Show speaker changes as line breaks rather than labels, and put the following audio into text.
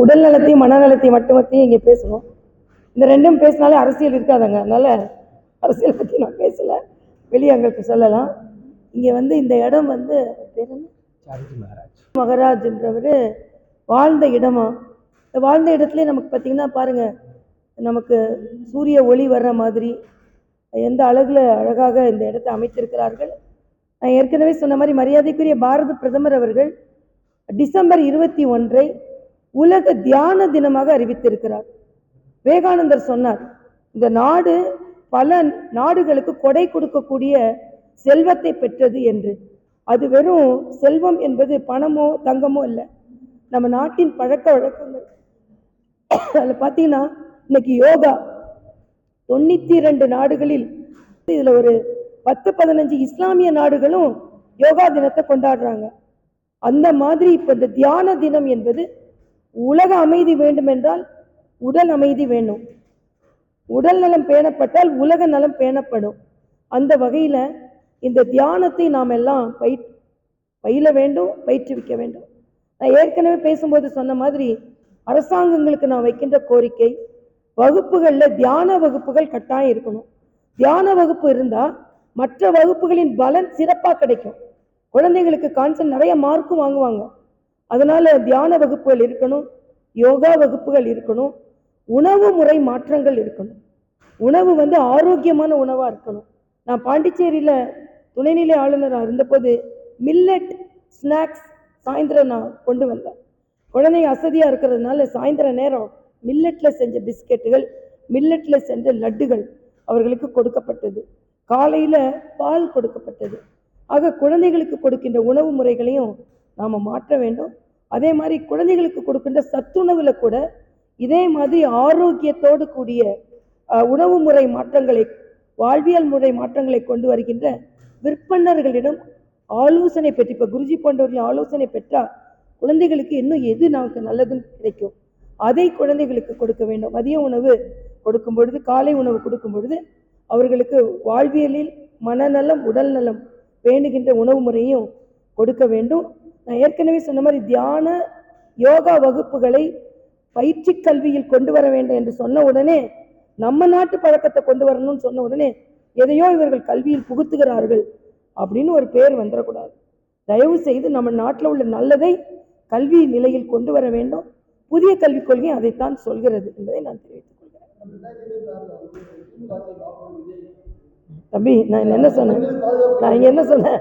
உடல் நலத்தையும் மனநலத்தையும் மட்டுமத்தையும் இங்கே பேசணும். இந்த ரெண்டும் பேசினாலே அரசியல் இருக்காதாங்க. அதனால் அரசியல் பற்றி நான் பேசலை, வெளியே எங்களுக்கு சொல்லலாம். இங்கே இந்த இடம் பேர் என்ன, மகராஜ்ன்றவர் வாழ்ந்த இடமா. இந்த வாழ்ந்த இடத்துல நமக்கு பார்த்திங்கன்னா பாருங்கள், நமக்கு சூரிய ஒளி வர்ற மாதிரி எந்த அழகாக இந்த இடத்தை அமைத்திருக்கிறார்கள். நான் ஏற்கனவே சொன்ன மாதிரி மரியாதைக்குரிய பாரத பிரதமர் அவர்கள் டிசம்பர் 21 உலக தியான தினமாக அறிவித்திருக்கிறார். விவேகானந்தர் சொன்னார், இந்த நாடு பல நாடுகளுக்கு கொடை கொடுக்கக்கூடிய செல்வத்தை பெற்றது என்று. அது வெறும் செல்வம் என்பது பணமோ தங்கமோ இல்லை, நம்ம நாட்டின் பழக்க வழக்கங்கள். அதில் பார்த்தீங்கன்னா இன்னைக்கு யோகா 92 நாடுகளில், இதில் ஒரு 10-15 இஸ்லாமிய நாடுகளும் யோகா தினத்தை கொண்டாடுறாங்க. அந்த மாதிரி இப்போ இந்த தியான தினம் என்பது, உலக அமைதி வேண்டும் என்றால் உடல் அமைதி வேணும், உடல் நலம் பேணப்பட்டால் உலக நலம் பேணப்படும். அந்த வகையில் இந்த தியானத்தை நாம் எல்லாம் பயில வேண்டும், பயிற்றுவிக்க வேண்டும். நான் ஏற்கனவே பேசும்போது சொன்ன மாதிரி அரசாங்கங்களுக்கு நான் வைக்கின்ற கோரிக்கை, வகுப்புகளில் தியான வகுப்புகள் கட்டாயம் இருக்கணும். தியான வகுப்பு இருந்தால் மற்ற வகுப்புகளின் பலன் சிறப்பாக கிடைக்கும். குழந்தைங்களுக்கு கான்செப்ட் நிறைய மார்க்கும் வாங்குவாங்க. அதனால் தியான வகுப்புகள் இருக்கணும், யோகா வகுப்புகள் இருக்கணும், உணவு முறை மாற்றங்கள் இருக்கணும். உணவு ஆரோக்கியமான உணவாக இருக்கணும். நான் பாண்டிச்சேரியில் துணைநிலை ஆளுநராக இருந்தபோது மில்லட் ஸ்நாக்ஸ் சாயந்தரம் நான் கொண்டு வந்தேன். குழந்தைங்க அசதியாக இருக்கிறதுனால சாயந்தர நேரம் மில்லட்டில் செஞ்ச பிஸ்கெட்டுகள், மில்லட்டில் செஞ்ச லட்டுகள் அவர்களுக்கு கொடுக்கப்பட்டது. காலையில் பால் கொடுக்கப்பட்டது. ஆக குழந்தைகளுக்கு கொடுக்கின்ற உணவு முறைகளையும் நாம் மாற்ற வேண்டும். அதே மாதிரி குழந்தைகளுக்கு கொடுக்கின்ற சத்துணவில் கூட இதே மாதிரி ஆரோக்கியத்தோடு கூடிய உணவு முறை மாற்றங்களை, வாழ்வியல் முறை மாற்றங்களை கொண்டு வருகின்ற விற்பனர்களிடம் ஆலோசனை பெற்று, இப்போ குருஜி போன்றவர்களின் ஆலோசனை பெற்றால் குழந்தைகளுக்கு இன்னும் எது நமக்கு நல்லதுன்னு கிடைக்கும், அதை குழந்தைகளுக்கு கொடுக்க வேண்டும். மதிய உணவு கொடுக்கும் பொழுது, காலை உணவு கொடுக்கும் பொழுது அவர்களுக்கு வாழ்வியலில் மனநலம் உடல் நலம் பேணுகின்ற உணவு முறையும் கொடுக்க வேண்டும். நான் ஏற்கனவே சொன்ன மாதிரி தியான யோகா வகுப்புகளை பயிற்சி கல்வியில் கொண்டு வர வேண்டும் என்று சொன்ன உடனே, நம்ம நாட்டு பழக்கத்தை கொண்டு வரணும்னு சொன்ன உடனே எதையோ இவர்கள் கல்வியில் புகுத்துகிறார்கள் அப்படின்னு ஒரு பேர் வந்துடக்கூடாது. தயவு செய்து நம்ம நாட்டில் உள்ள நல்லதை கல்வி நிலையில் கொண்டு வர வேண்டும். புதிய கல்விக் கொள்கை அதைத்தான் சொல்கிறது என்பதை நான் தெரிவித்துக் கொள்கிறேன். தம்பி, நான் என்ன சொன்னேன்